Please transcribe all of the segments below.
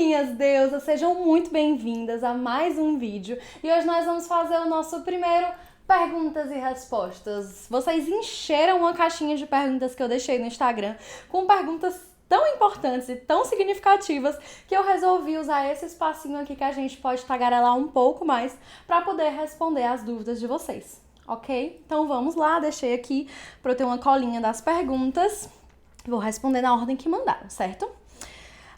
minhas deusas, sejam muito bem-vindas a mais um vídeo. E hoje nós vamos fazer o nosso primeiro perguntas e respostas. Vocês encheram uma caixinha de perguntas que eu deixei no Instagram com perguntas tão importantes e tão significativas que eu resolvi usar esse espacinho aqui que a gente pode tagarelar um pouco mais para poder responder as dúvidas de vocês, ok? Então vamos lá, deixei aqui para eu ter uma colinha das perguntas. Vou responder na ordem que mandaram, certo?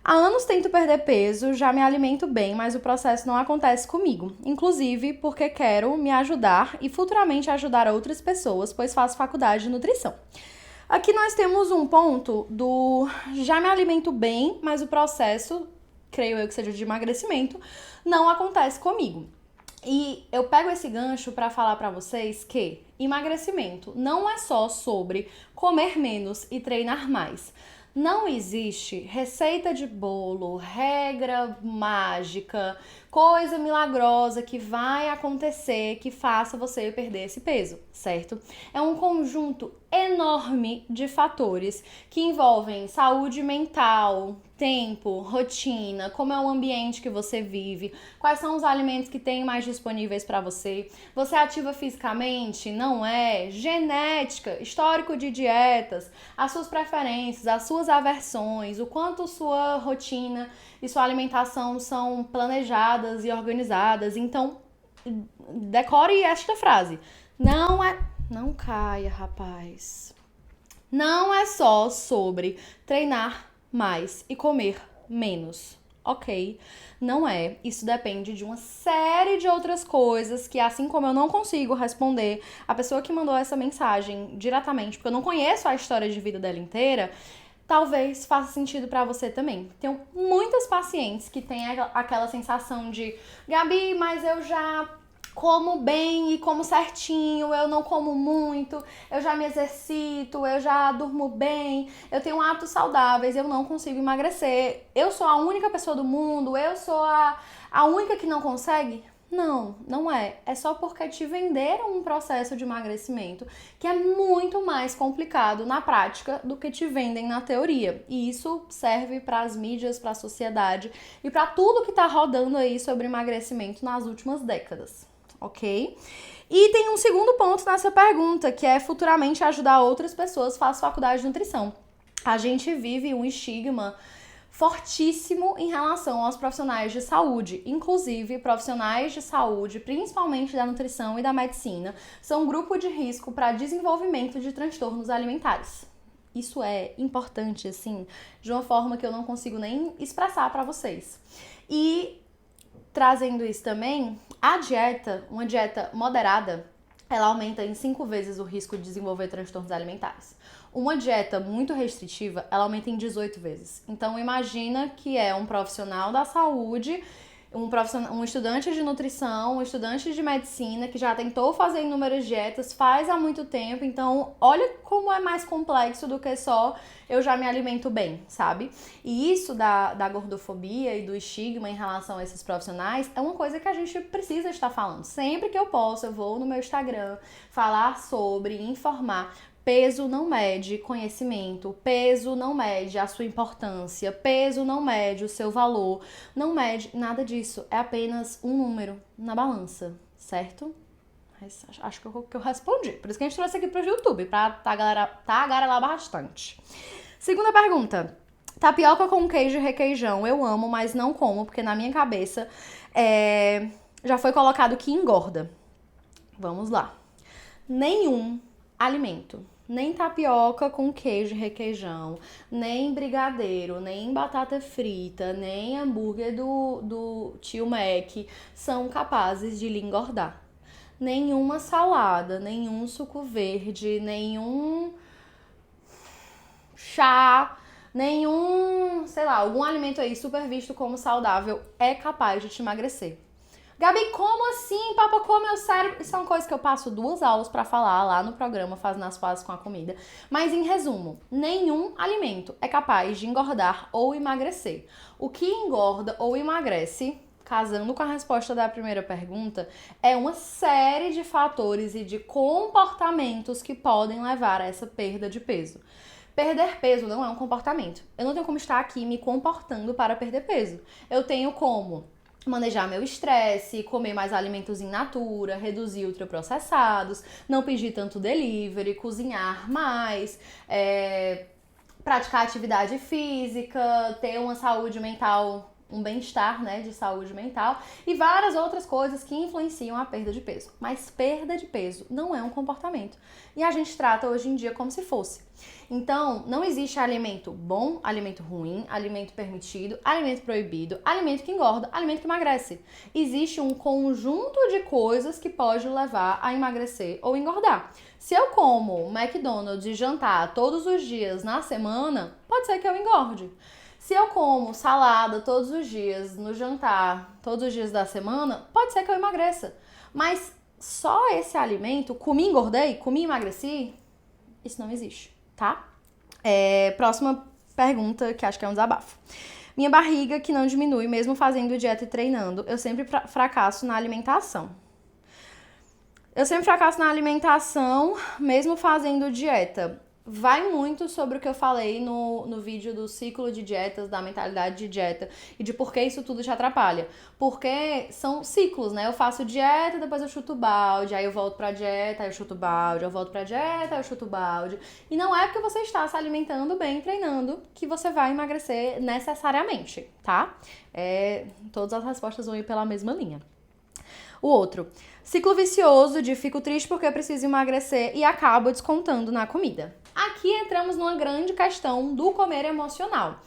Há anos tento perder peso, já me alimento bem, mas o processo não acontece comigo. Inclusive porque quero me ajudar e futuramente ajudar outras pessoas, pois faço faculdade de nutrição. Aqui nós temos um ponto do já me alimento bem, mas o processo, creio eu que seja de emagrecimento, não acontece comigo. E eu pego esse gancho para falar para vocês que emagrecimento não é só sobre comer menos e treinar mais. Não existe receita de bolo, regra mágica, coisa milagrosa que vai acontecer que faça você perder esse peso, certo? É um conjunto enorme de fatores que envolvem saúde mental, tempo, rotina, como é o ambiente que você vive, quais são os alimentos que tem mais disponíveis para você. Você é ativa fisicamente? Não é? Genética, histórico de dietas, as suas preferências, as suas aversões, o quanto sua rotina e sua alimentação são planejadas e organizadas. Então, decore esta frase. Não caia, rapaz. Não é só sobre treinar mais e comer menos, ok? Não é. Isso depende de uma série de outras coisas que, assim como eu não consigo responder a pessoa que mandou essa mensagem diretamente, porque eu não conheço a história de vida dela inteira, talvez faça sentido pra você também. Tenho muitas pacientes que têm aquela sensação de Gabi, mas eu já como bem e como certinho, eu não como muito, eu já me exercito, eu já durmo bem, eu tenho hábitos saudáveis, eu não consigo emagrecer. Eu sou a única pessoa do mundo, eu sou a única que não consegue? Não, não é. É só porque te venderam um processo de emagrecimento que é muito mais complicado na prática do que te vendem na teoria. E isso serve para as mídias, para a sociedade e para tudo que tá rodando aí sobre emagrecimento nas últimas décadas. Ok? E tem um segundo ponto nessa pergunta, que é futuramente ajudar outras pessoas, faço faculdade de nutrição. A gente vive um estigma fortíssimo em relação aos profissionais de saúde. Inclusive, profissionais de saúde, principalmente da nutrição e da medicina, são um grupo de risco para desenvolvimento de transtornos alimentares. Isso é importante, assim, de uma forma que eu não consigo nem expressar para vocês. E trazendo isso também, a dieta, uma dieta moderada, ela aumenta em 5 vezes o risco de desenvolver transtornos alimentares. Uma dieta muito restritiva, ela aumenta em 18 vezes. Então, imagina que é um profissional da saúde, um estudante de nutrição, um estudante de medicina que já tentou fazer inúmeras dietas, faz há muito tempo. Então, olha como é mais complexo do que só eu já me alimento bem, sabe? E isso da gordofobia e do estigma em relação a esses profissionais é uma coisa que a gente precisa estar falando. Sempre que eu posso, eu vou no meu Instagram falar sobre, informar. Peso não mede conhecimento, peso não mede a sua importância, peso não mede o seu valor, não mede nada disso, é apenas um número na balança, certo? Mas acho que eu respondi, por isso que a gente trouxe aqui pro YouTube, pra tagarelar bastante. Segunda pergunta, tapioca com queijo e requeijão eu amo, mas não como, porque na minha cabeça já foi colocado que engorda. Vamos lá. Nenhum alimento, nem tapioca com queijo e requeijão, nem brigadeiro, nem batata frita, nem hambúrguer do tio Mac são capazes de lhe engordar. Nenhuma salada, nenhum suco verde, nenhum chá, nenhum, sei lá, algum alimento aí super visto como saudável é capaz de te emagrecer. Gabi, como assim? Papocou meu cérebro. Isso é uma coisa que eu passo 2 aulas pra falar lá no programa Fazendo as Pazes com a Comida. Mas em resumo, nenhum alimento é capaz de engordar ou emagrecer. O que engorda ou emagrece, casando com a resposta da primeira pergunta, é uma série de fatores e de comportamentos que podem levar a essa perda de peso. Perder peso não é um comportamento. Eu não tenho como estar aqui me comportando para perder peso. Eu tenho como manejar meu estresse, comer mais alimentos in natura, reduzir ultraprocessados, não pedir tanto delivery, cozinhar mais, praticar atividade física, ter uma saúde mental, um bem-estar, né, de saúde mental e várias outras coisas que influenciam a perda de peso. Mas perda de peso não é um comportamento. E a gente trata hoje em dia como se fosse. Então, não existe alimento bom, alimento ruim, alimento permitido, alimento proibido, alimento que engorda, alimento que emagrece. Existe um conjunto de coisas que pode levar a emagrecer ou engordar. Se eu como McDonald's de jantar todos os dias na semana, pode ser que eu engorde. Se eu como salada todos os dias no jantar, todos os dias da semana, pode ser que eu emagreça. Mas só esse alimento, comi, engordei, comi, emagreci, isso não existe, tá? Próxima pergunta, que acho que é um desabafo. Minha barriga que não diminui, mesmo fazendo dieta e treinando, eu sempre fracasso na alimentação. Eu sempre fracasso na alimentação, mesmo fazendo dieta. Vai muito sobre o que eu falei no vídeo do ciclo de dietas, da mentalidade de dieta e de por que isso tudo te atrapalha. Porque são ciclos, né? Eu faço dieta, depois eu chuto balde, aí eu volto pra dieta, aí eu chuto balde, eu volto pra dieta, aí eu chuto balde. E não é porque você está se alimentando bem, treinando, que você vai emagrecer necessariamente, tá? Todas as respostas vão ir pela mesma linha. O outro, ciclo vicioso de fico triste porque eu preciso emagrecer e acabo descontando na comida. Aqui entramos numa grande questão do comer emocional.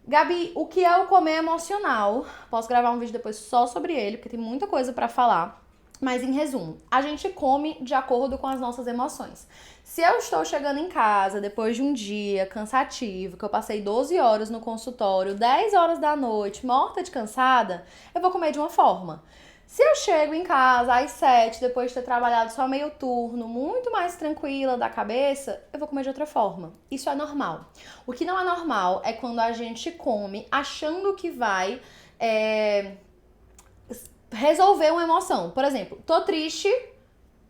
Gabi, o que é o comer emocional? Posso gravar um vídeo depois só sobre ele, porque tem muita coisa pra falar. Mas em resumo, a gente come de acordo com as nossas emoções. Se eu estou chegando em casa depois de um dia cansativo, que eu passei 12 horas no consultório, 10 horas da noite, morta de cansada, eu vou comer de uma forma. Se eu chego em casa às 7, depois de ter trabalhado só meio turno, muito mais tranquila da cabeça, eu vou comer de outra forma. Isso é normal. O que não é normal é quando a gente come achando que vai resolver uma emoção. Por exemplo, tô triste,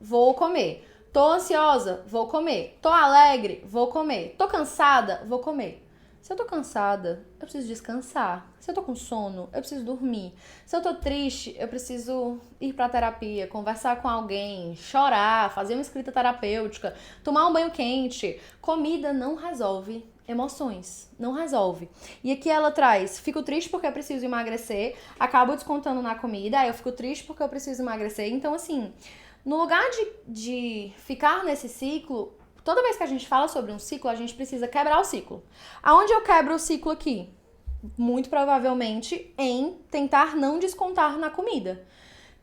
vou comer. Tô ansiosa, vou comer. Tô alegre, vou comer. Tô cansada, vou comer. Se eu tô cansada, eu preciso descansar. Se eu tô com sono, eu preciso dormir. Se eu tô triste, eu preciso ir pra terapia, conversar com alguém, chorar, fazer uma escrita terapêutica, tomar um banho quente. Comida não resolve emoções, não resolve. E aqui ela traz, fico triste porque eu preciso emagrecer, acabo descontando na comida, aí eu fico triste porque eu preciso emagrecer. Então, assim, no lugar de ficar nesse ciclo, toda vez que a gente fala sobre um ciclo, a gente precisa quebrar o ciclo. Aonde eu quebro o ciclo aqui? Muito provavelmente em tentar não descontar na comida.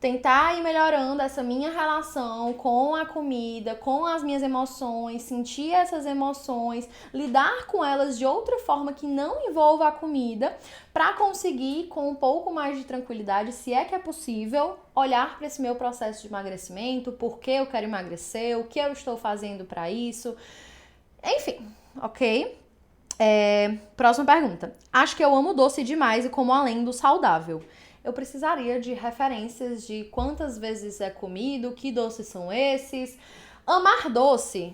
Tentar ir melhorando essa minha relação com a comida, com as minhas emoções, sentir essas emoções, lidar com elas de outra forma que não envolva a comida, para conseguir, com um pouco mais de tranquilidade, se é que é possível, olhar para esse meu processo de emagrecimento, por que eu quero emagrecer, o que eu estou fazendo para isso. Enfim, ok? Próxima pergunta. Acho que eu amo doce demais e como além do saudável. Eu precisaria de referências de quantas vezes é comido, que doces são esses. Amar doce,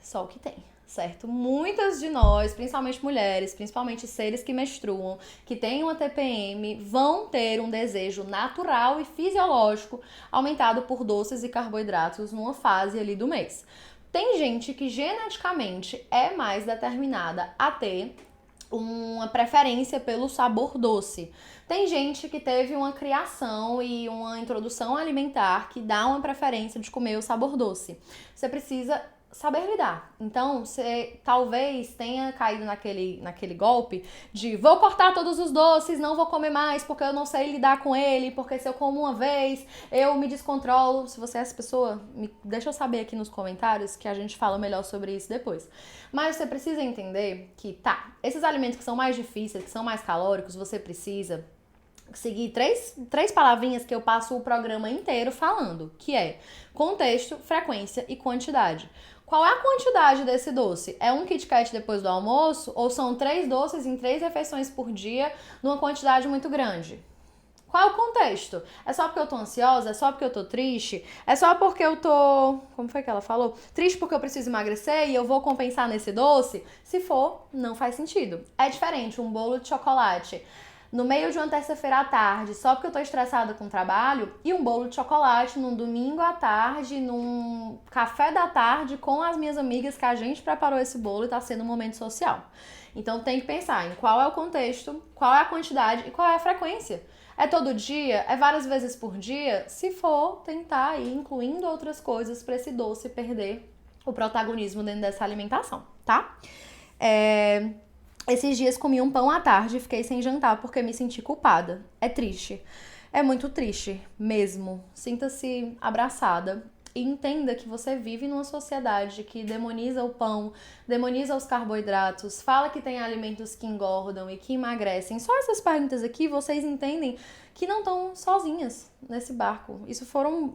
só o que tem, certo? Muitas de nós, principalmente mulheres, principalmente seres que menstruam, que têm uma TPM, vão ter um desejo natural e fisiológico aumentado por doces e carboidratos numa fase ali do mês. Tem gente que geneticamente é mais determinada a ter uma preferência pelo sabor doce. Tem gente que teve uma criação e uma introdução alimentar que dá uma preferência de comer o sabor doce. Você precisa saber lidar. Então, você talvez tenha caído naquele golpe de vou cortar todos os doces, não vou comer mais porque eu não sei lidar com ele, porque se eu como uma vez, eu me descontrolo. Se você é essa pessoa, deixa eu saber aqui nos comentários que a gente fala melhor sobre isso depois. Mas você precisa entender que, esses alimentos que são mais difíceis, que são mais calóricos, você precisa seguir três palavrinhas que eu passo o programa inteiro falando, que é contexto, frequência e quantidade. Qual é a quantidade desse doce? É um Kit Kat depois do almoço ou são 3 doces em 3 refeições por dia numa quantidade muito grande? Qual é o contexto? É só porque eu tô ansiosa? É só porque eu tô triste? É só porque eu tô... Como foi que ela falou? Triste porque eu preciso emagrecer e eu vou compensar nesse doce? Se for, não faz sentido. É diferente um bolo de chocolate no meio de uma terça-feira à tarde, só porque eu tô estressada com o trabalho, e um bolo de chocolate num domingo à tarde, num café da tarde com as minhas amigas que a gente preparou esse bolo e tá sendo um momento social. Então tem que pensar em qual é o contexto, qual é a quantidade e qual é a frequência. É todo dia? É várias vezes por dia? Se for, tentar ir incluindo outras coisas para esse doce perder o protagonismo dentro dessa alimentação, tá? Esses dias comi um pão à tarde e fiquei sem jantar porque me senti culpada. É triste. É muito triste, mesmo. Sinta-se abraçada. E entenda que você vive numa sociedade que demoniza o pão, demoniza os carboidratos, fala que tem alimentos que engordam e que emagrecem. Só essas perguntas aqui, vocês entendem que não estão sozinhas nesse barco. Isso foram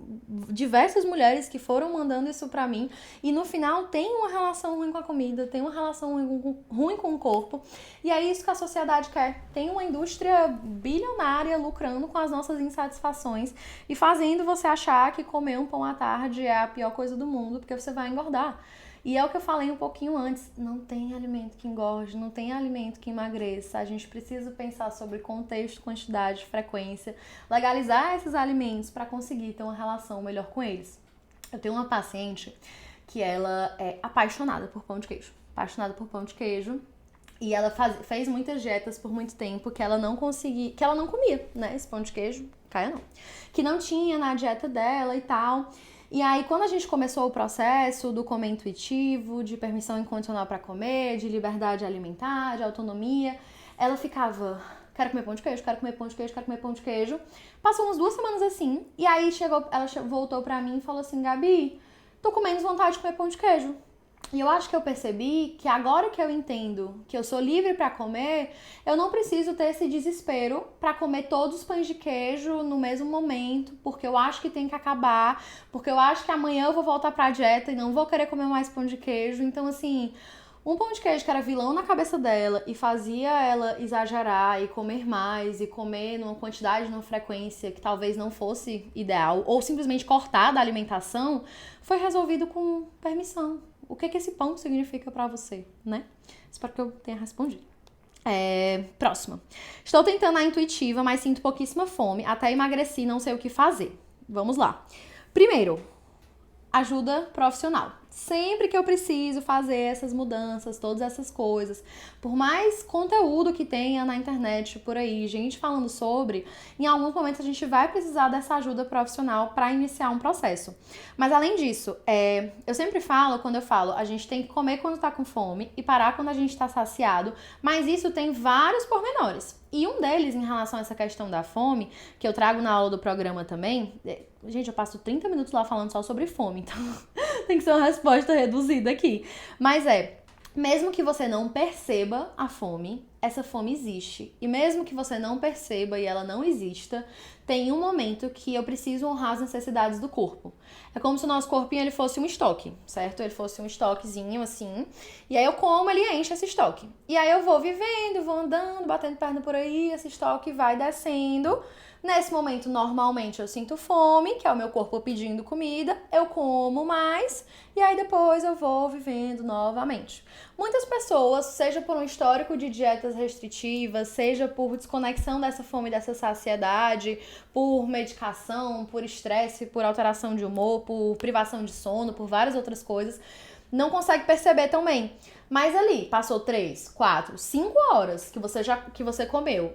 diversas mulheres que foram mandando isso pra mim. E no final tem uma relação ruim com a comida, tem uma relação ruim com o corpo. E é isso que a sociedade quer. Tem uma indústria bilionária lucrando com as nossas insatisfações e fazendo você achar que comer um pão à tarde é a pior coisa do mundo, porque você vai engordar. E é o que eu falei um pouquinho antes, não tem alimento que engorde, não tem alimento que emagreça. A gente precisa pensar sobre contexto, quantidade, frequência, legalizar esses alimentos para conseguir ter uma relação melhor com eles. Eu tenho uma paciente que ela é apaixonada por pão de queijo, e ela fez muitas dietas por muito tempo que ela não comia, né, esse pão de queijo, Caia não, que não tinha na dieta dela e tal. E aí, quando a gente começou o processo do comer intuitivo, de permissão incondicional para comer, de liberdade alimentar, de autonomia, ela ficava, quero comer pão de queijo, quero comer pão de queijo, quero comer pão de queijo. Passou umas 2 semanas assim, e aí ela voltou pra mim e falou assim, Gabi, tô com menos vontade de comer pão de queijo. E eu acho que eu percebi que agora que eu entendo que eu sou livre pra comer, eu não preciso ter esse desespero pra comer todos os pães de queijo no mesmo momento, porque eu acho que tem que acabar, porque eu acho que amanhã eu vou voltar pra dieta e não vou querer comer mais pão de queijo. Então, assim, um pão de queijo que era vilão na cabeça dela e fazia ela exagerar e comer mais e comer numa quantidade, numa frequência que talvez não fosse ideal, ou simplesmente cortar da alimentação, foi resolvido com permissão. O que esse pão significa pra você, né? Espero que eu tenha respondido. Próxima. Estou tentando a intuitiva, mas sinto pouquíssima fome. Até emagreci, não sei o que fazer. Vamos lá. Primeiro, ajuda profissional. Sempre que eu preciso fazer essas mudanças, todas essas coisas, por mais conteúdo que tenha na internet por aí, gente falando sobre, em alguns momentos a gente vai precisar dessa ajuda profissional para iniciar um processo. Mas além disso, eu sempre falo, quando eu falo, a gente tem que comer quando tá com fome e parar quando a gente tá saciado, mas isso tem vários pormenores. E um deles, em relação a essa questão da fome, que eu trago na aula do programa também, gente, eu passo 30 minutos lá falando só sobre fome, então tem que ser uma resposta reduzida aqui. Mas mesmo que você não perceba a fome, essa fome existe. E mesmo que você não perceba e ela não exista, tem um momento que eu preciso honrar as necessidades do corpo. É como se o nosso corpinho ele fosse um estoque, certo? Ele fosse um estoquezinho assim. E aí eu como, ele enche esse estoque. E aí eu vou vivendo, vou andando, batendo perna por aí, esse estoque vai descendo. Nesse momento, normalmente, eu sinto fome, que é o meu corpo pedindo comida, eu como mais e aí depois eu vou vivendo novamente. Muitas pessoas, seja por um histórico de dietas restritivas, seja por desconexão dessa fome e dessa saciedade, por medicação, por estresse, por alteração de humor, por privação de sono, por várias outras coisas, não consegue perceber tão bem. Mas ali, passou 3, 4, 5 horas que você comeu,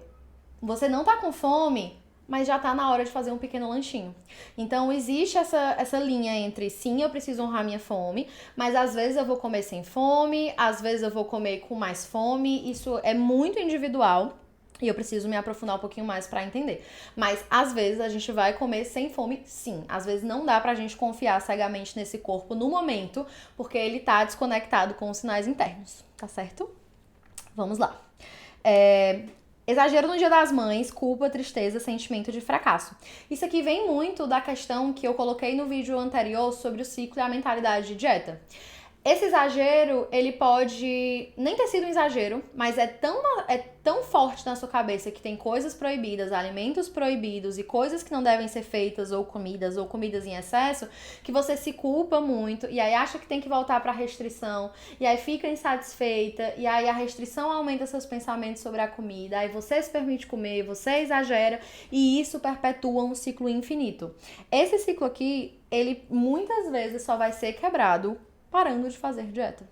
você não tá com fome, mas já tá na hora de fazer um pequeno lanchinho. Então, existe essa linha entre, sim, eu preciso honrar minha fome, mas às vezes eu vou comer sem fome, às vezes eu vou comer com mais fome, isso é muito individual e eu preciso me aprofundar um pouquinho mais pra entender. Mas, às vezes, a gente vai comer sem fome, sim. Às vezes não dá pra gente confiar cegamente nesse corpo no momento, porque ele tá desconectado com os sinais internos, tá certo? Vamos lá. Exagero no Dia das Mães, culpa, tristeza, sentimento de fracasso. Isso aqui vem muito da questão que eu coloquei no vídeo anterior sobre o ciclo e a mentalidade de dieta. Esse exagero, ele pode nem ter sido um exagero, mas é tão forte na sua cabeça que tem coisas proibidas, alimentos proibidos e coisas que não devem ser feitas ou comidas em excesso, que você se culpa muito e aí acha que tem que voltar pra restrição e aí fica insatisfeita e aí a restrição aumenta seus pensamentos sobre a comida, aí você se permite comer, você exagera e isso perpetua um ciclo infinito. Esse ciclo aqui, ele muitas vezes só vai ser quebrado parando de fazer dieta.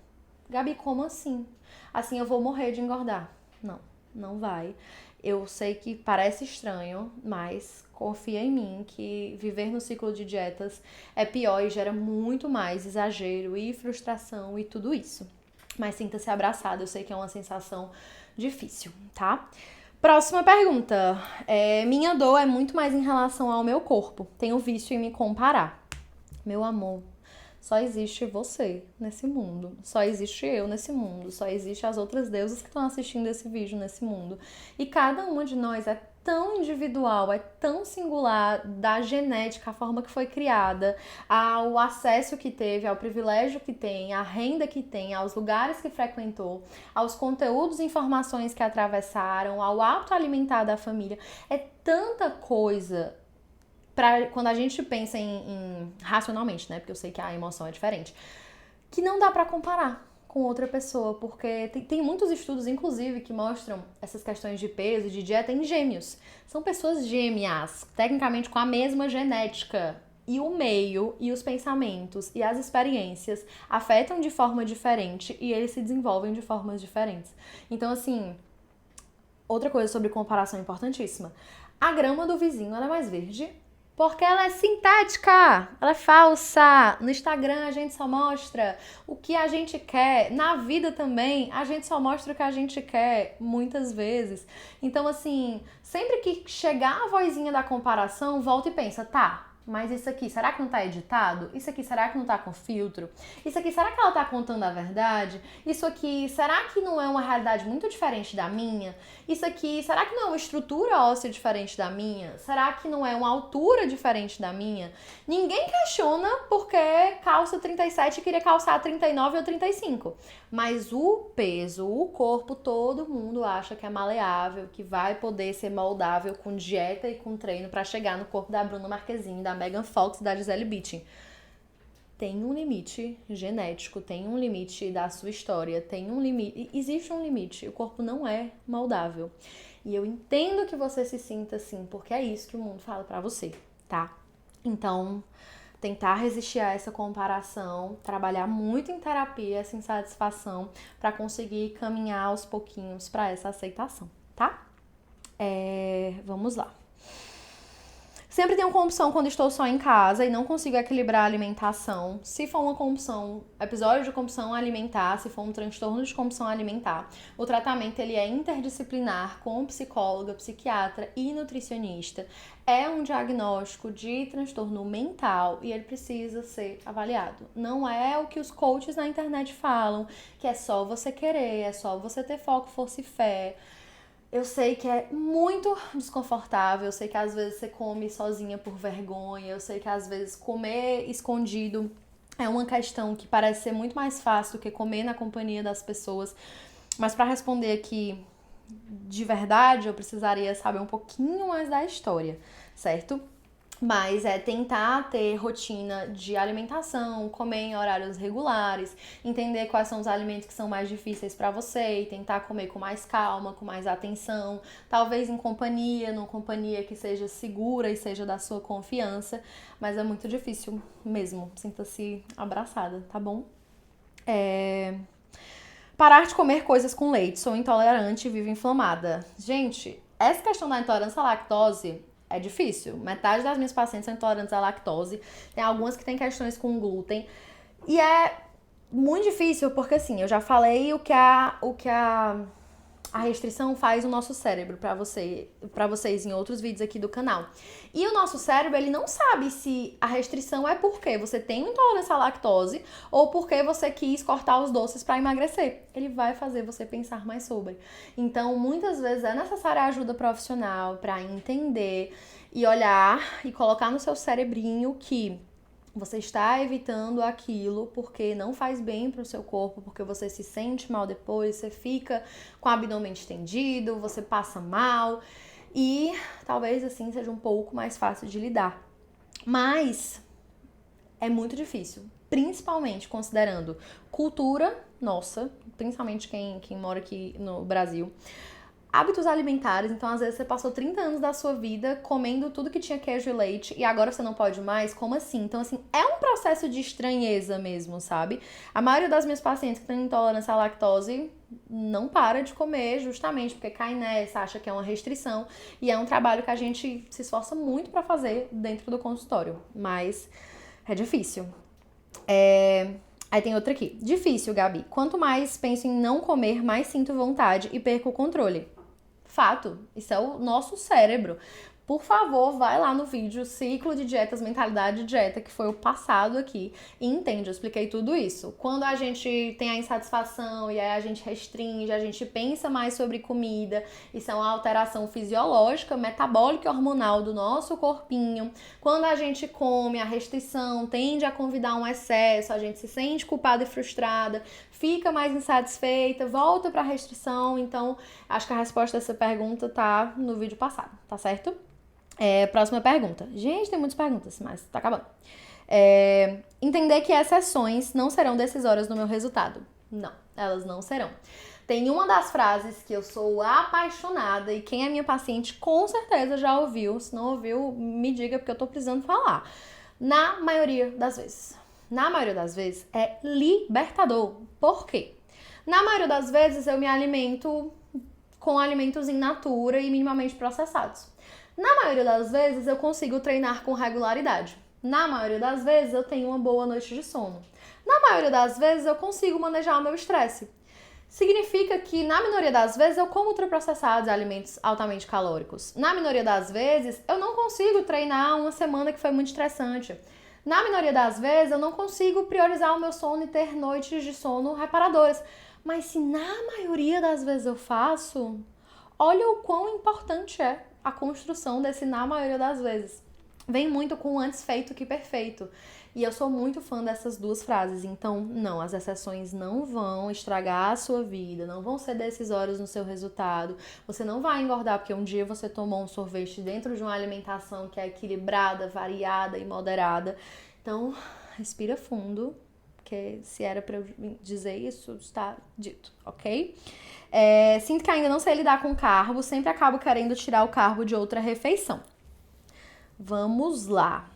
Gabi, como assim? Assim eu vou morrer de engordar. Não, não vai. Eu sei que parece estranho, mas confia em mim que viver no ciclo de dietas é pior e gera muito mais exagero e frustração e tudo isso. Mas sinta-se abraçada, eu sei que é uma sensação difícil, tá? Próxima pergunta. Minha dor é muito mais em relação ao meu corpo. Tenho vício em me comparar. Meu amor, só existe você nesse mundo. Só existe eu nesse mundo. Só existe as outras deusas que estão assistindo esse vídeo nesse mundo. E cada uma de nós é tão individual, é tão singular da genética, a forma que foi criada, ao acesso que teve, ao privilégio que tem, à renda que tem, aos lugares que frequentou, aos conteúdos e informações que atravessaram, ao hábito alimentar da família. É tanta coisa quando a gente pensa em racionalmente, né? Porque eu sei que a emoção é diferente, que não dá pra comparar com outra pessoa, porque tem muitos estudos, inclusive, que mostram essas questões de peso e de dieta em gêmeos. São pessoas gêmeas, tecnicamente com a mesma genética. E o meio, e os pensamentos, e as experiências afetam de forma diferente e eles se desenvolvem de formas diferentes. Então, assim, outra coisa sobre comparação importantíssima. A grama do vizinho, ela é mais verde porque ela é sintética, ela é falsa. No Instagram a gente só mostra o que a gente quer. Na vida também a gente só mostra o que a gente quer, muitas vezes. Então, assim, sempre que chegar a vozinha da comparação, volta e pensa, tá, mas isso aqui, será que não tá editado? Isso aqui, será que não tá com filtro? Isso aqui, será que ela tá contando a verdade? Isso aqui, será que não é uma realidade muito diferente da minha? Isso aqui, será que não é uma estrutura óssea diferente da minha? Será que não é uma altura diferente da minha? Ninguém questiona porque calça 37 e queria calçar 39 ou 35. Mas o peso, o corpo, todo mundo acha que é maleável, que vai poder ser moldável com dieta e com treino pra chegar no corpo da Bruna Marquezine, da Megan Fox e da Gisele Bündchen. Tem um limite genético, tem um limite da sua história, tem um limite, existe um limite, o corpo não é moldável. E eu entendo que você se sinta assim, porque é isso que o mundo fala pra você, tá? Então, tentar resistir a essa comparação, trabalhar muito em terapia, essa insatisfação, pra conseguir caminhar aos pouquinhos pra essa aceitação, tá? Vamos lá. Sempre tenho compulsão quando estou só em casa e não consigo equilibrar a alimentação. Se for uma compulsão, episódio de compulsão alimentar, se for um transtorno de compulsão alimentar, o tratamento ele é interdisciplinar com psicóloga, psiquiatra e nutricionista. É um diagnóstico de transtorno mental e ele precisa ser avaliado. Não é o que os coaches na internet falam, que é só você querer, é só você ter foco, força e fé. Eu sei que é muito desconfortável, eu sei que às vezes você come sozinha por vergonha, eu sei que às vezes comer escondido é uma questão que parece ser muito mais fácil do que comer na companhia das pessoas. Mas para responder aqui de verdade, eu precisaria saber um pouquinho mais da história, certo? Mas é tentar ter rotina de alimentação, comer em horários regulares, entender quais são os alimentos que são mais difíceis para você e tentar comer com mais calma, com mais atenção, talvez em companhia, numa companhia que seja segura e seja da sua confiança, mas é muito difícil mesmo, sinta-se abraçada, tá bom? Parar de comer coisas com leite, sou intolerante e vivo inflamada. Gente, essa questão da intolerância à lactose é difícil. Metade das minhas pacientes são intolerantes à lactose. Tem algumas que têm questões com glúten. E é muito difícil porque, assim, eu já falei o que a restrição faz no nosso cérebro para vocês em outros vídeos aqui do canal. E o nosso cérebro, ele não sabe se a restrição é porque você tem intolerância à lactose ou porque você quis cortar os doces para emagrecer. Ele vai fazer você pensar mais sobre. Então, muitas vezes é necessária ajuda profissional para entender e olhar e colocar no seu cerebrinho que Você está evitando aquilo porque não faz bem para o seu corpo, porque você se sente mal depois, você fica com o abdômen estendido, você passa mal e talvez assim seja um pouco mais fácil de lidar. Mas é muito difícil, principalmente considerando cultura nossa, principalmente quem mora aqui no Brasil. Hábitos alimentares, então às vezes você passou 30 anos da sua vida comendo tudo que tinha queijo e leite e agora você não pode mais? Como assim? Então assim, é um processo de estranheza mesmo, sabe? A maioria das minhas pacientes que têm intolerância à lactose não para de comer justamente porque cai nessa, acha que é uma restrição e é um trabalho que a gente se esforça muito pra fazer dentro do consultório, mas é difícil. Aí tem outra aqui. Difícil, Gabi. Quanto mais penso em não comer, mais sinto vontade e perco o controle. Fato. Isso é o nosso cérebro. Por favor, vai lá no vídeo Ciclo de Dietas, Mentalidade de Dieta, que foi o passado aqui, e entende, eu expliquei tudo isso. Quando a gente tem a insatisfação e aí a gente restringe, a gente pensa mais sobre comida, isso é uma alteração fisiológica, metabólica e hormonal do nosso corpinho. Quando a gente come, a restrição tende a convidar um excesso, a gente se sente culpada e frustrada, fica mais insatisfeita, volta para a restrição. Então, acho que a resposta dessa pergunta tá no vídeo passado, tá certo? Próxima pergunta. Gente, tem muitas perguntas, mas tá acabando. Entender que exceções não serão decisórias no meu resultado. Não, elas não serão. Tem uma das frases que eu sou apaixonada e quem é minha paciente com certeza já ouviu. Se não ouviu, me diga porque eu tô precisando falar. Na maioria das vezes. Na maioria das vezes é libertador. Por quê? Na maioria das vezes eu me alimento com alimentos in natura e minimamente processados. Na maioria das vezes eu consigo treinar com regularidade. Na maioria das vezes eu tenho uma boa noite de sono. Na maioria das vezes eu consigo manejar o meu estresse. Significa que na minoria das vezes eu como ultraprocessados e alimentos altamente calóricos. Na minoria das vezes eu não consigo treinar uma semana que foi muito estressante. Na minoria das vezes eu não consigo priorizar o meu sono e ter noites de sono reparadoras. Mas se na maioria das vezes eu faço, olha o quão importante é a construção desse na maioria das vezes. Vem muito com antes feito que perfeito. E eu sou muito fã dessas duas frases. Então, não, as exceções não vão estragar a sua vida, não vão ser decisórias no seu resultado. Você não vai engordar porque um dia você tomou um sorvete dentro de uma alimentação que é equilibrada, variada e moderada. Então, respira fundo, porque se era pra eu dizer isso, está dito, ok? Sinto que ainda não sei lidar com carbo, sempre acabo querendo tirar o carbo de outra refeição. Vamos lá.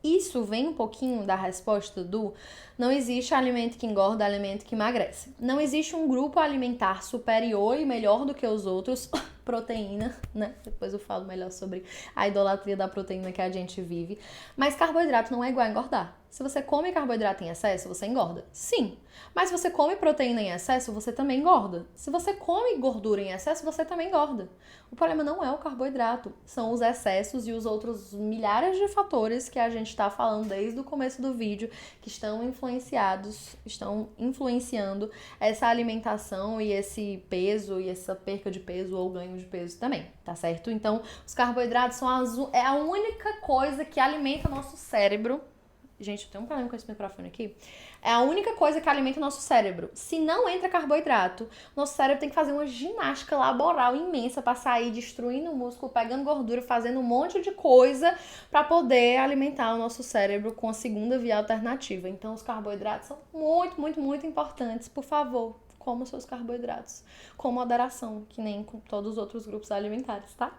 Isso vem um pouquinho da resposta do não existe alimento que engorda, alimento que emagrece. Não existe um grupo alimentar superior e melhor do que os outros, proteína, né? Depois eu falo melhor sobre a idolatria da proteína que a gente vive. Mas carboidrato não é igual a engordar. Se você come carboidrato em excesso, você engorda. Sim. Mas se você come proteína em excesso, você também engorda. Se você come gordura em excesso, você também engorda. O problema não é o carboidrato, são os excessos e os outros milhares de fatores que a gente está falando desde o começo do vídeo, que estão influenciando essa alimentação e esse peso e essa perca de peso ou ganho de peso também, tá certo? Então, os carboidratos são a única coisa que alimenta o nosso cérebro. Gente, eu tenho um problema com esse microfone aqui. É a única coisa que alimenta o nosso cérebro. Se não entra carboidrato, nosso cérebro tem que fazer uma ginástica laboral imensa para sair destruindo o músculo, pegando gordura, fazendo um monte de coisa para poder alimentar o nosso cérebro com a segunda via alternativa. Então, os carboidratos são muito, muito, muito importantes. Por favor, coma os seus carboidratos com moderação, que nem com todos os outros grupos alimentares, tá?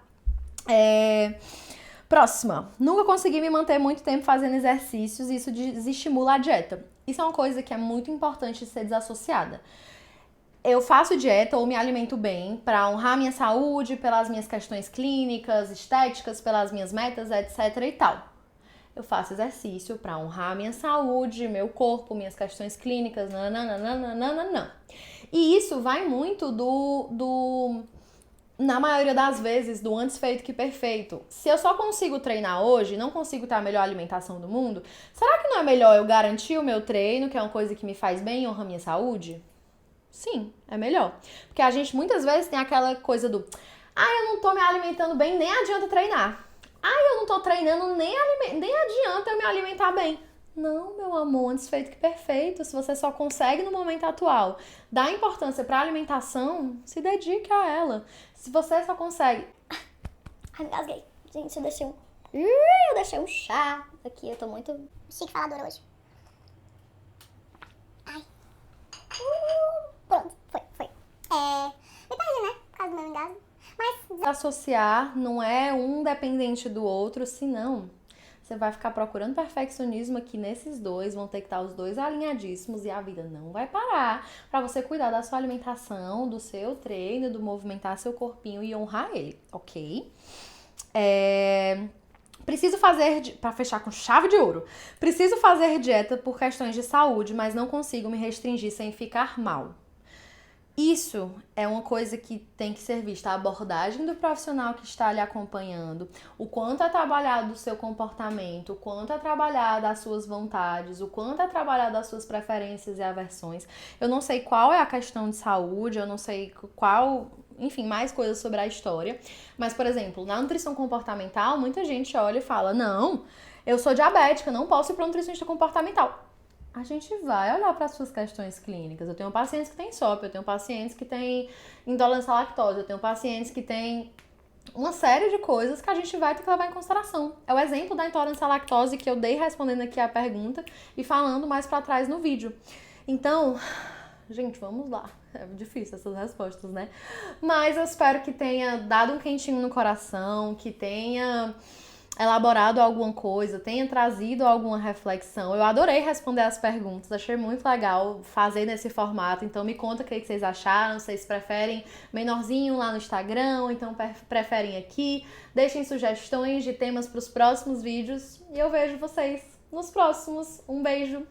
Próxima. Nunca consegui me manter muito tempo fazendo exercícios e isso desestimula a dieta. Isso é uma coisa que é muito importante de ser desassociada. Eu faço dieta ou me alimento bem para honrar minha saúde, pelas minhas questões clínicas, estéticas, pelas minhas metas, etc e tal. Eu faço exercício para honrar minha saúde, meu corpo, minhas questões clínicas, nananana. E isso vai muito na maioria das vezes, do antes feito que perfeito. Se eu só consigo treinar hoje, não consigo ter a melhor alimentação do mundo, será que não é melhor eu garantir o meu treino, que é uma coisa que me faz bem e honra a minha saúde? Sim, é melhor. Porque a gente muitas vezes tem aquela coisa do eu não tô me alimentando bem, nem adianta treinar. Eu não tô treinando, nem adianta eu me alimentar bem. Não, meu amor, antes feito que perfeito. Se você só consegue no momento atual dar importância para a alimentação, se dedique a ela. Se você só consegue... Ai, me engasguei. Gente, eu deixei um chá aqui. Eu tô muito chique faladora hoje. Ai. Pronto, foi. Me perdi, né? Por causa do meu engasgo. Mas... Associar não é um dependente do outro, senão você vai ficar procurando perfeccionismo aqui nesses dois, vão ter que estar os dois alinhadíssimos e a vida não vai parar para você cuidar da sua alimentação, do seu treino, do movimentar seu corpinho e honrar ele, ok? Preciso fazer, para fechar com chave de ouro, preciso fazer dieta por questões de saúde, mas não consigo me restringir sem ficar mal. Isso é uma coisa que tem que ser vista, a abordagem do profissional que está lhe acompanhando, o quanto é trabalhado o seu comportamento, o quanto é trabalhado as suas vontades, o quanto é trabalhado as suas preferências e aversões. Eu não sei qual é a questão de saúde, eu não sei qual, enfim, mais coisas sobre a história, mas, por exemplo, na nutrição comportamental, muita gente olha e fala, não, eu sou diabética, não posso ir para um nutricionista comportamental. A gente vai olhar para as suas questões clínicas. Eu tenho pacientes que têm SOP, eu tenho pacientes que têm intolerância à lactose, eu tenho pacientes que têm uma série de coisas que a gente vai ter que levar em consideração. É o exemplo da intolerância à lactose que eu dei respondendo aqui a pergunta e falando mais para trás no vídeo. Então, gente, vamos lá. É difícil essas respostas, né? Mas eu espero que tenha dado um quentinho no coração, que tenha elaborado alguma coisa, tenha trazido alguma reflexão. Eu adorei responder as perguntas, achei muito legal fazer nesse formato, então me conta o que vocês acharam, vocês preferem menorzinho lá no Instagram, ou então preferem aqui, deixem sugestões de temas para os próximos vídeos e eu vejo vocês nos próximos. Um beijo!